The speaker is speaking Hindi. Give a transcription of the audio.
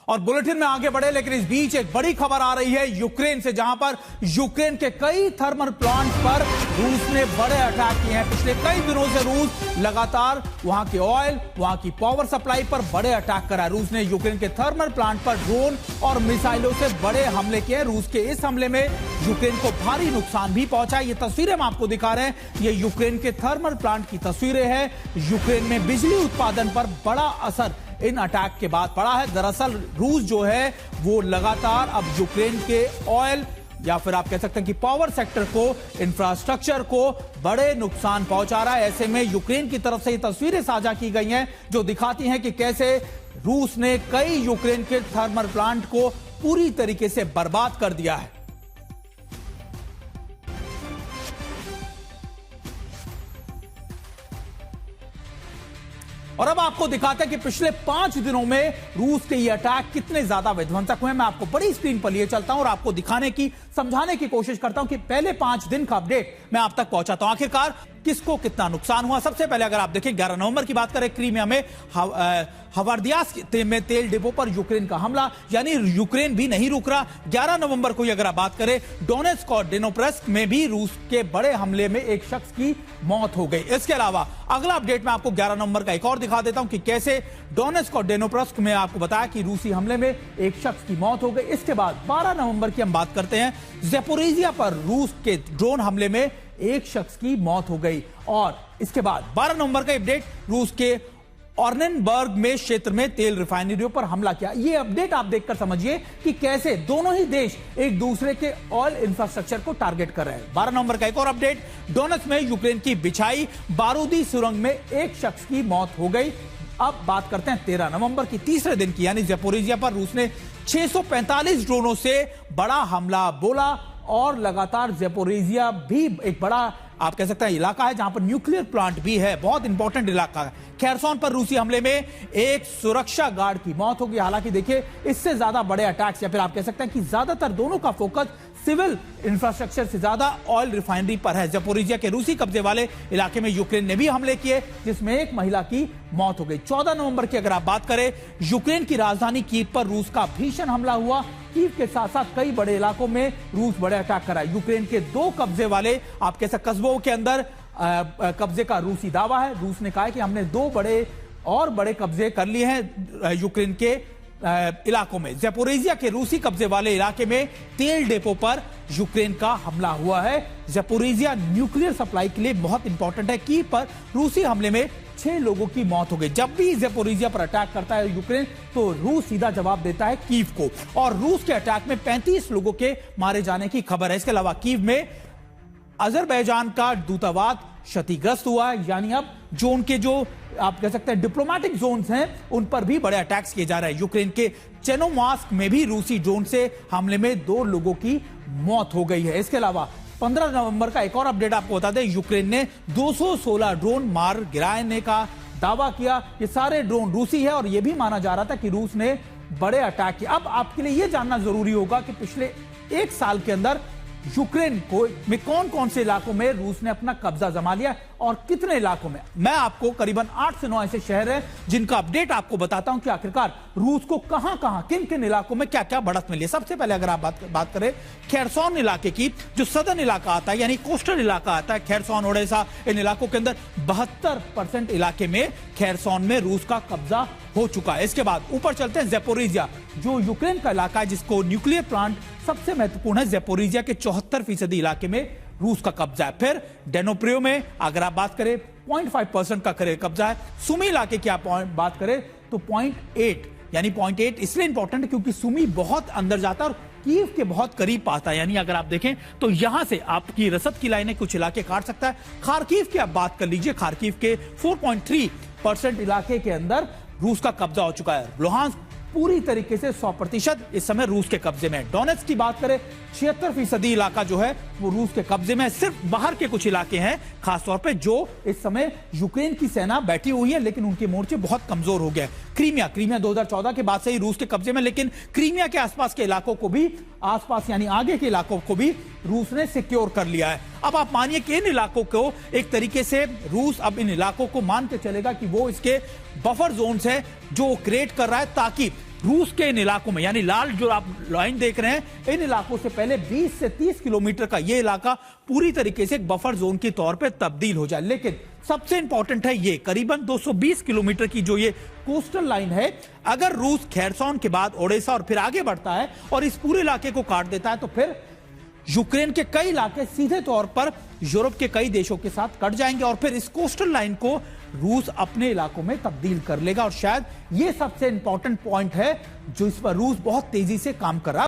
और बुलेटिन में आगे बढ़े, लेकिन इस बीच एक बड़ी खबर आ रही है यूक्रेन से, जहां पर यूक्रेन के कई थर्मल प्लांट पर रूस ने बड़े अटैक किए हैं। पिछले कई दिनों से रूस लगातार वहां के ऑयल, वहां की पावर सप्लाई पर बड़े अटैक करा है। रूस ने यूक्रेन के थर्मल प्लांट पर ड्रोन और मिसाइलों से बड़े हमले किए हैं। रूस के इस हमले में यूक्रेन को भारी नुकसान भी पहुंचा है। ये तस्वीरें हम आपको दिखा रहे हैं, ये यूक्रेन के थर्मल प्लांट की तस्वीरें हैं। यूक्रेन में बिजली उत्पादन पर बड़ा असर इन अटैक के बाद पड़ा है। दरअसल रूस जो है वो लगातार अब यूक्रेन के ऑयल या फिर आप कह सकते हैं कि पावर सेक्टर को, इंफ्रास्ट्रक्चर को बड़े नुकसान पहुंचा रहा है। ऐसे में यूक्रेन की तरफ से ये तस्वीरें साझा की गई हैं जो दिखाती हैं कि कैसे रूस ने कई यूक्रेन के थर्मल प्लांट को पूरी तरीके से बर्बाद कर दिया है। और अब आपको दिखाते हैं कि पिछले 5 दिनों में रूस के ये अटैक कितने ज्यादा विध्वंसक हुए। मैं आपको बड़ी स्क्रीन पर लिए चलता हूं और आपको दिखाने की, समझाने की कोशिश करता हूं कि पहले 5 दिन का अपडेट मैं आप तक पहुंचाता हूं। आखिरकार किसको कितना नुकसान हुआ। सबसे पहले अगर आप देखें 11 नवंबर की बात करें, क्रीमिया में हवार्दियास में तेल डिपो पर यूक्रेन का हमला, यानी यूक्रेन भी नहीं रुक रहा। 11 नवंबर को अगर आप बात करें, डोनेट्स्क और डिनोप्रेस्क में भी रूस के बड़े हमले में एक शख्स की मौत हो गई। इसके अलावा अगला अपडेट मैं आपको 11 नवंबर का एक और दिखा देता हूं कि कैसे डोनेट्स्क और डिनोप्रेस्क में आपको बताया कि रूसी हमले में एक शख्स की मौत हो गई। इसके बाद 12 नवंबर की हम बात करते हैं, ज़ेपोरिजिया पर रूस के ड्रोन हमले में एक शख्स की मौत हो गई। और इसके बाद 12 नवंबर का अपडेट, रूस के ऑर्नेनबर्ग में क्षेत्र में तेल रिफाइनरियों पर हमला किया। यह अपडेट आप देखकर समझिए कि कैसे दोनों ही देश एक दूसरे के ऑयल इंफ्रास्ट्रक्चर को टारगेट कर रहे हैं। 12 नवंबर का एक और अपडेट, डोनेट्स्क में यूक्रेन की बिछाई बारूदी सुरंग में एक शख्स की मौत हो गई। अब बात करते हैं 13 नवंबर की, तीसरे दिन की, यानी ज़ेपोरिजिया पर रूस ने 645 ड्रोनों से बड़ा हमला बोला। और लगातार ज़ेपोरिजिया भी एक बड़ा आप कह सकते हैं इलाका है जहां पर न्यूक्लियर प्लांट भी है, बहुत इंपॉर्टेंट इलाका है। खेरसोन पर रूसी हमले में एक सुरक्षा गार्ड की मौत होगी। हालांकि देखिए, इससे ज्यादा बड़े अटैक्स या फिर आप कह सकते हैं कि ज्यादातर दोनों का फोकस सिविल इंफ्रास्ट्रक्चर से ज्यादा ऑयल रिफाइनरी पर है। ज़ेपोरिजिया के रूसी कब्जे वाले इलाके में यूक्रेन ने भी हमले किए, जिसमें एक महिला की मौत हो गई। 14 नवंबर की अगर आप बात करें, यूक्रेन की राजधानी कीव पर रूस का भीषण हमला हुआ। कीव के साथ साथ कई बड़े इलाकों में रूस बड़े अटैक करा। यूक्रेन के 2 कब्जे वाले आप कह सकते कस्बों के अंदर कब्जे का रूसी दावा है। रूस ने कहा है कि हमने 2 बड़े कब्जे कर लिए हैं यूक्रेन के इलाकों में। ज़ेपोरिजिया के रूसी कब्जे वाले इलाके में तेल डिपो पर यूक्रेन का हमला हुआ है। ज़ेपोरिजिया न्यूक्लियर सप्लाई के लिए बहुत इंपॉर्टेंट है। कीव पर रूसी हमले में 6 लोगों की मौत हो गई। जब भी ज़ेपोरिजिया पर अटैक करता है यूक्रेन, तो रूस सीधा जवाब देता है कीव को। और रूस के अटैक में 35 लोगों के मारे जाने की खबर है। इसके अलावा कीव में अजरबैजान का दूतावास क्षतिग्रस्त हुआ है, यानी अब जोन के जो आप कह सकते हैं डिप्लोमेटिक जोन्स हैं, उन पर भी बड़े अटैक्स किए जा रहे हैं। यूक्रेन के चेर्नोमार्स्क में भी रूसी ड्रोन से हमले में 2 लोगों की मौत हो गई है। इसके अलावा 15 नवंबर का एक और अपडेट आपको बता दें, यूक्रेन ने 216 ड्रोन मार गिराने का दावा किया। ये सारे ड्रोन रूसी है और यह भी माना जा रहा था कि रूस ने बड़े अटैक किए। अब आपके लिए यह जानना जरूरी होगा कि पिछले 1 साल के अंदर यूक्रेन में कौन कौन से इलाकों में रूस ने अपना कब्जा जमा लिया और कितने इलाकों में। मैं आपको करीबन 8 से 9 ऐसे शहर हैं जिनका अपडेट आपको बताता हूं कि आखिरकार रूस को कहां किन किन इलाकों में क्या क्या बढ़त मिली है। सबसे पहले अगर आप बात करें खेरसोन इलाके की, जो सदर्न इलाका आता है यानी कोस्टल इलाका आता है, खेरसोन, ओडेसा, इन इलाकों के अंदर 72% इलाके में खेरसोन में रूस का कब्जा हो चुका है। इसके बाद ऊपर चलते हैं, ज़ेपोरिजिया जो यूक्रेन का इलाका है जिसको न्यूक्लियर प्लांट सबसे महत्वपूर्ण है, ज़ेपोरिजिया के 74% इलाके में रूस का कब्जा है। फिर डेनोप्रियो में अगर आप बात करें 0.5% का कब्जा है। सुमी इलाके की आप बात करें तो 0.8, यानी 0.8 इसलिए इंपॉर्टेंट है क्योंकि सुमी बहुत अंदर जाता है और कीव के बहुत करीब आता है। यानी अगर आप देखें तो यहां से आपकी रसद की लाइनें कुछ इलाके काट सकता है। खार्किव की आप बात कर लीजिए, खार्किव के 4.3% इलाके के अंदर रूस का कब्जा हो चुका है। लुहांस्क पूरी तरीके से 100% इस समय रूस के कब्जे में है। डोनेट्स्क की बात करें, 76% इलाका जो है वो रूस के कब्जे में है। सिर्फ बाहर के कुछ इलाके हैं खासतौर पे जो इस समय यूक्रेन की सेना बैठी हुई है, लेकिन उनके मोर्चे बहुत कमजोर हो गए। क्रीमिया 2014 के बाद से ही रूस के कब्जे में, लेकिन क्रीमिया के आसपास के इलाकों को भी, आसपास यानी आगे के इलाकों को भी रूस ने सिक्योर कर लिया है। अब आप मानिए कि इन इलाकों को एक तरीके से रूस अब इन इलाकों को मान के चलेगा कि वो इसके बफर जोन्स है जो क्रिएट कर रहा है, ताकि रूस के इन इलाकों में, यानी लाल जो आप लाइन देख रहे हैं, इन इलाकों से पहले 20 से 30 किलोमीटर का ये इलाका पूरी तरीके से एक बफर जोन के तौर पे तब्दील हो जाए। लेकिन सबसे इंपॉर्टेंट है ये करीबन 220 किलोमीटर की जो ये कोस्टल लाइन है, अगर रूस खेरसॉन के बाद ओडेसा और फिर आगे बढ़ता है और इस पूरे इलाके को काट देता है, तो फिर यूक्रेन के कई इलाके सीधे तौर पर यूरोप के कई देशों के साथ कट जाएंगे और फिर इस कोस्टल लाइन को रूस अपने इलाकों में तब्दील कर लेगा। और शायद ये सबसे इंपॉर्टेंट पॉइंट है जो इस पर रूस बहुत तेजी से काम कर रहा है।